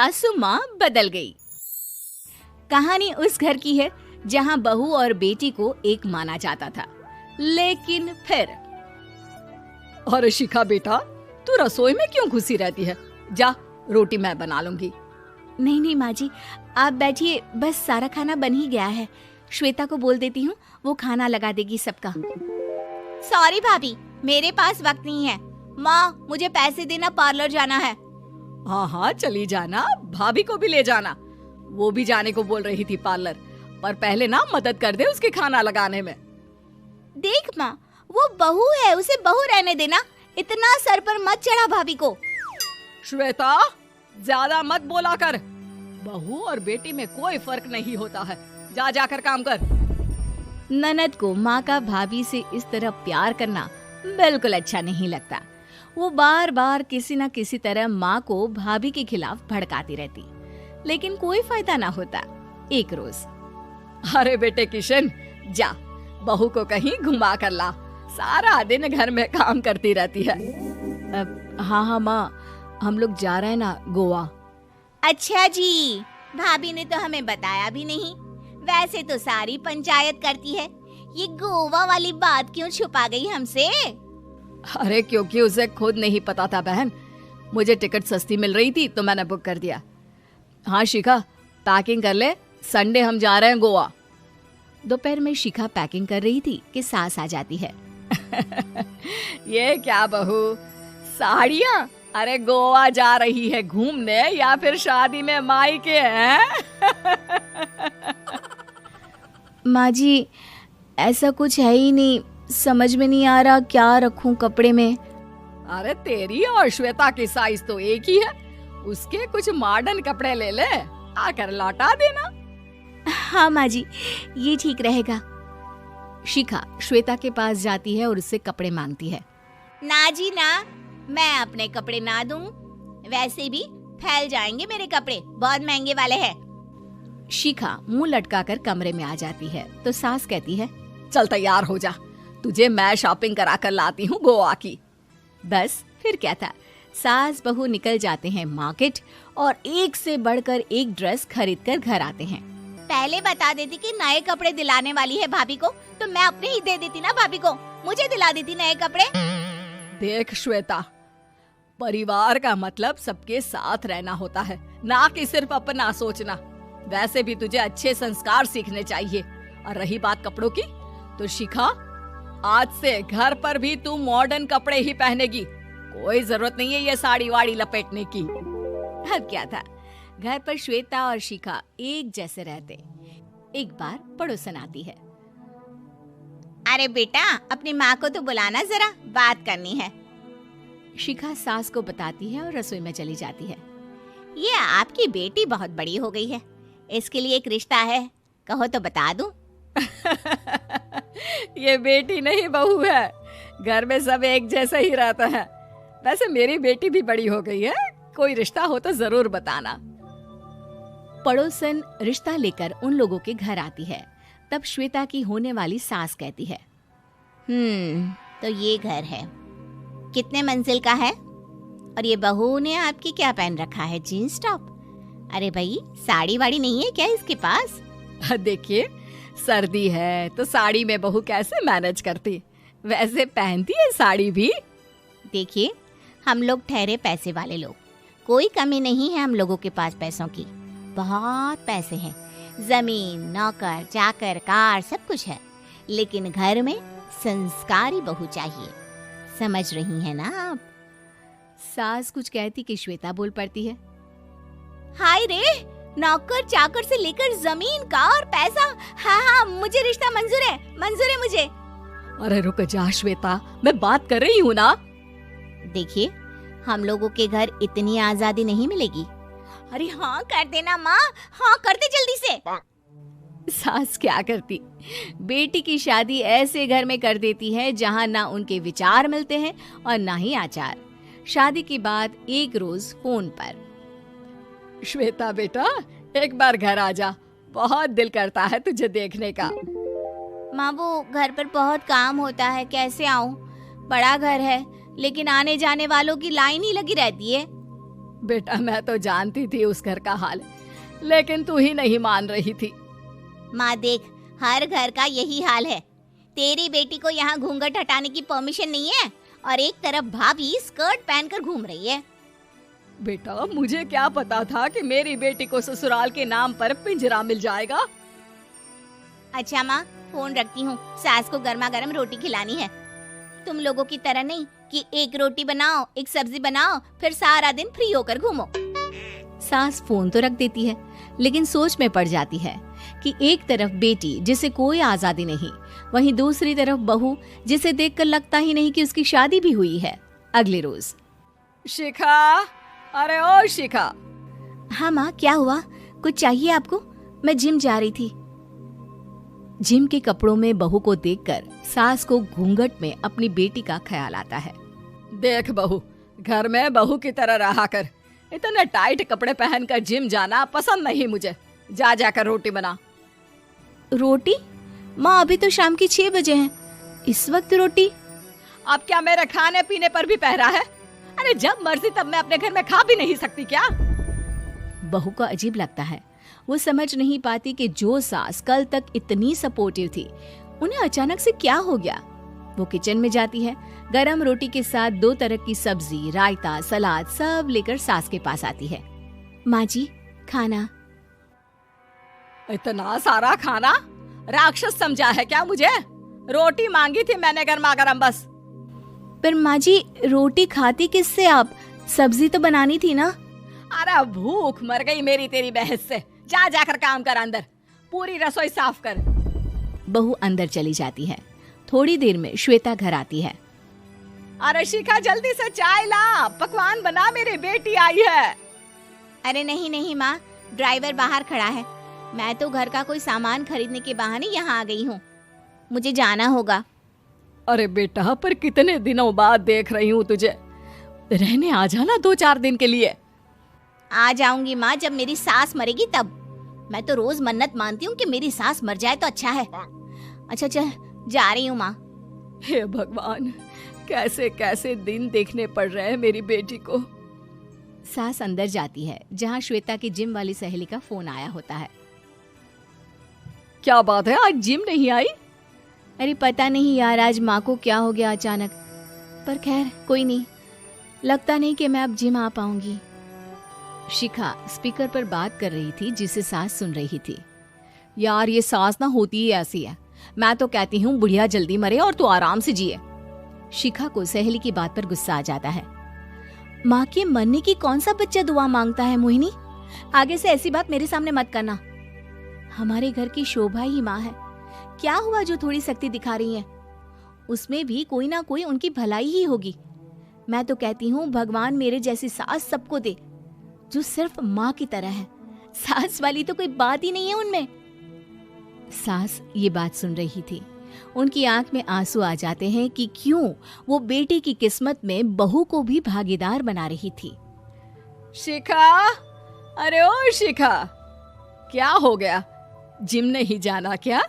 सासू माँ बदल गई। कहानी उस घर की है जहाँ बहू और बेटी को एक माना जाता था, लेकिन फिर अरे शिखा बेटा, तू रसोई में क्यों घुसी रहती है? जा, रोटी मैं बना लूंगी। नहीं नहीं माँ जी, आप बैठिए, बस सारा खाना बन ही गया है। श्वेता को बोल देती हूँ, वो खाना लगा देगी सबका। सॉरी भाभी, मेरे पास वक्त नहीं है। माँ, मुझे पैसे देना, पार्लर जाना है। हाँ हाँ चली जाना, भाभी को भी ले जाना। वो भी जाने को बोल रही थी पार्लर, पर पहले ना मदद कर दे उसके खाना लगाने में। देख माँ, वो बहू है, उसे बहू रहने देना, इतना सर पर मत चढ़ा भाभी को। श्वेता, ज्यादा मत बोला कर। बहू और बेटी में कोई फर्क नहीं होता है। जा जाकर काम कर। ननद को माँ का भाभी से इस तरह प्यार करना बिल्कुल अच्छा नहीं लगता। वो बार बार किसी न किसी तरह माँ को भाभी के खिलाफ भड़काती रहती, लेकिन कोई फायदा ना होता। एक रोज, अरे बेटे किशन, जा बहू को कहीं घुमा कर ला, सारा दिन घर में काम करती रहती है। हाँ हाँ माँ, हम लोग जा रहे हैं ना गोवा। अच्छा जी, भाभी ने तो हमें बताया भी नहीं। वैसे तो सारी पंचायत करती है, ये गोवा वाली बात क्यों छुपा गई हमसे? अरे क्योंकि उसे खुद नहीं पता था बहन। मुझे टिकट सस्ती मिल रही थी तो मैंने बुक कर दिया। हाँ शिखा, पैकिंग कर ले, संडे हम जा रहे हैं गोवा। दोपहर में शिखा पैकिंग कर रही थी कि सास आ जाती है। ये क्या बहू, साड़ियाँ? अरे गोवा जा रही है घूमने या फिर शादी में मायके हैं? माँ जी, ऐसा कुछ है ही नहीं, समझ में नहीं आ रहा क्या रखूं कपड़े में। अरे तेरी और श्वेता की साइज तो एक ही है, उसके कुछ मॉडर्न कपड़े ले ले, आकर लौटा देना। हाँ माँ जी, ये ठीक रहेगा। शिखा श्वेता के पास जाती है और उससे कपड़े मांगती है। ना जी ना, मैं अपने कपड़े ना दूं, वैसे भी फैल जाएंगे मेरे कपड़े, बहुत महंगे वाले हैं। शिखा मुंह लटकाकर कमरे में आ जाती है तो सास कहती है, चल तैयार हो जा, तुझे मैं शॉपिंग करा कर लाती हूँ गोवा की। बस फिर क्या था, सास बहू निकल जाते हैं मार्केट और एक से बढ़कर एक ड्रेस खरीद कर घर आते हैं। पहले बता देती कि नए कपड़े दिलाने वाली है भाभी को, तो मैं अपने ही दे देती ना भाभी को, मुझे दिला देती नए कपड़े। देख श्वेता, परिवार का मतलब सबके साथ रहना होता है, ना कि सिर्फ अपना सोचना। वैसे भी तुझे अच्छे संस्कार सीखने चाहिए। और रही बात कपड़ों की, तो शिखा, आज से घर पर भी तू मॉडर्न कपड़े ही पहनेगी। कोई जरूरत नहीं है ये साड़ी वाड़ी लपेटने की। अब क्या था, घर पर श्वेता और शिखा एक जैसे रहते। एक बार पड़ोसन आती है। अरे बेटा, अपनी माँ को तो बुलाना जरा, बात करनी है। शिखा सास को बताती है और रसोई में चली जाती है। ये आपकी बेटी बहुत बड़ी हो गई है, इसके लिए एक रिश्ता है, कहो तो बता दूं। ये बेटी नहीं बहू है, घर में सब एक जैसा ही रहता है। वैसे मेरी बेटी भी बड़ी हो गई है, कोई रिश्ता हो तो जरूर बताना। पड़ोसन रिश्ता लेकर उन लोगों के घर आती है। तब श्वेता की होने वाली सास कहती है, तो ये घर है, कितने मंजिल का है? और ये बहू ने आपकी क्या पहन रखा है, जीन्स टॉप? अरे भाई, साड़ी वाड़ी नहीं है क्या इसके पास? देखिए, सर्दी है तो साड़ी में बहू कैसे मैनेज करती, वैसे पहनती है साड़ी भी। देखिए, हम लोग ठहरे पैसे वाले लोग, कोई कमी नहीं है हम लोगों के पास पैसों की, बहुत पैसे हैं, जमीन, नौकर चाकर, कार, सब कुछ है, लेकिन घर में संस्कारी बहू चाहिए। समझ रही हैं ना आप? सास कुछ कहती कि श्वेता बोल पड़ती है, हाय रे, नौकर चाकर से लेकर जमीन, कार, पैसा, हाँ हाँ मुझे रिश्ता मंजूर है मुझे। अरे रुक जा श्वेता, मैं बात कर रही हूँ ना। देखिए, हम लोगों के घर इतनी आजादी नहीं मिलेगी। अरे हाँ कर देना माँ, हाँ कर दे जल्दी से। सास क्या करती, बेटी की शादी ऐसे घर में कर देती है जहाँ ना उनके विचार मिलते हैं और ना ही आचार। शादी के बाद एक रोज फोन पर, श्वेता बेटा, एक बार घर आ जा, बहुत दिल करता है तुझे देखने का। माँ, वो घर पर बहुत काम होता है, कैसे आऊँ? बड़ा घर है, लेकिन आने जाने वालों की लाइन ही लगी रहती है। बेटा मैं तो जानती थी उस घर का हाल, लेकिन तू ही नहीं मान रही थी। माँ देख, हर घर का यही हाल है। तेरी बेटी को यहाँ घूंघट हटाने की परमिशन नहीं है और एक तरफ भाभी स्कर्ट पहनकर घूम रही है। बेटा मुझे क्या पता था कि मेरी बेटी को ससुराल के नाम पर पिंजरा मिल जाएगा। अच्छा माँ, फोन रखती हूँ, सास को गर्मा गर्म रोटी खिलानी है। तुम लोगों की तरह नहीं कि एक रोटी बनाओ, एक सब्जी बनाओ, फिर सारा दिन फ्री होकर घूमो। सास फोन तो रख देती है, लेकिन सोच में पड़ जाती है कि एक तरफ बेटी जिसे कोई आजादी नहीं, वहीं दूसरी तरफ बहू जिसे देखकर लगता ही नहीं कि उसकी शादी भी हुई है। अगले रोज। शिखा, अरे ओ शिखा। हाँ माँ, क्या हुआ? कुछ चाहिए आपको? मैं जिम जा रही थी। जिम के कपड़ों में बहू को देखकर सास को घूंघट में अपनी बेटी का ख्याल आता है। देख बहू, घर में बहू की तरह रहा कर। इतने टाइट कपड़े पहनकर जिम जाना पसंद नहीं मुझे। जा जाकर रोटी बना। रोटी? माँ अभी तो शाम की 6 बजे हैं, इस वक्त रोटी? अब क्या मेरे खाने पीने पर भी पहरा है? अरे जब मर्जी तब मैं अपने घर में खा भी नहीं सकती क्या? बहू को अजीब लगता है। वो समझ नहीं पाती कि जो सास कल तक इतनी सपोर्टिव थी, उन्हें अचानक से क्या हो गया। वो किचन में जाती है, गरम रोटी के साथ 2 तरह की सब्जी, रायता, सलाद सब लेकर सास के पास आती है। माँ जी, खाना। इतना सारा खाना? राक्षस समझा है क्या मुझे? रोटी मांगी थी मैंने गर्मा गर्म बस। पर माँ जी, रोटी खाती किससे आप? सब्जी तो बनानी थी ना। अरे भूख मर गई मेरी तेरी बहस से। जा जाकर काम कर, अंदर पूरी रसोई साफ कर। बहू अंदर चली जाती है। थोड़ी देर में श्वेता घर आती है। अरे शिखा जल्दी से चाय ला, पकवान बना, मेरी बेटी आई है। अरे नहीं नहीं माँ, ड्राइवर बाहर खड़ा है। मैं तो घर का कोई सामान खरीदने के बहाने यहाँ आ गई हूँ, मुझे जाना होगा। अरे बेटा, पर कितने दिनों बाद देख रही हूँ तुझे, रहने आ जाना 2-4 दिन के लिए। आ जाऊंगी माँ, जब मेरी सास मरेगी तब। मैं तो रोज मन्नत मानती हूँ कि मेरी सास मर जाए तो अच्छा है। अच्छा चल, जा रही हूँ माँ। हे भगवान, कैसे कैसे दिन देखने पड़ रहे हैं मेरी बेटी को। सास अंदर जाती है, जहाँ श्वेता की जिम वाली सहेली का फोन आया होता है। क्या बात है, आज जिम नहीं आई? अरे पता नहीं यार, आज माँ को क्या हो गया अचानक। पर खैर कोई नहीं, लगता नहीं कि मैं अब जिम आ पाऊंगी। शिखा स्पीकर पर बात कर रही थी, जिसे सास सुन रही थी। यार ये सास ना होती ही ऐसी है। मैं तो कहती हूँ बुढ़िया जल्दी मरे और तू आराम से जिए। शिखा को सहेली की बात पर गुस्सा आ जाता है। माँ के मरने की कौन सा बच्चा दुआ मांगता है मोहिनी? आगे से ऐसी बात मेरे सामने मत करना। हमारे घर की शोभा ही माँ है। क्या हुआ जो थोड़ी सख्ती दिखा रही है? उसमें भी कोई ना कोई उनकी भलाई ही होगी। मैं तो कहती हूँ भगवान मेरे जैसी सास सबको दे, जो सिर्फ माँ की तरह है। सास वाली तो कोई बात ही नहीं है उनमें। सास ये बात सुन रही थी। उनकी आंख में आंसू आ जाते हैं कि क्यों वो बेटी की किस्मत में बहू को भी भागीदार बना रही थी। शिखा, अरे ओ शिखा, क्या हो गया? जिम नहीं जाना क्या?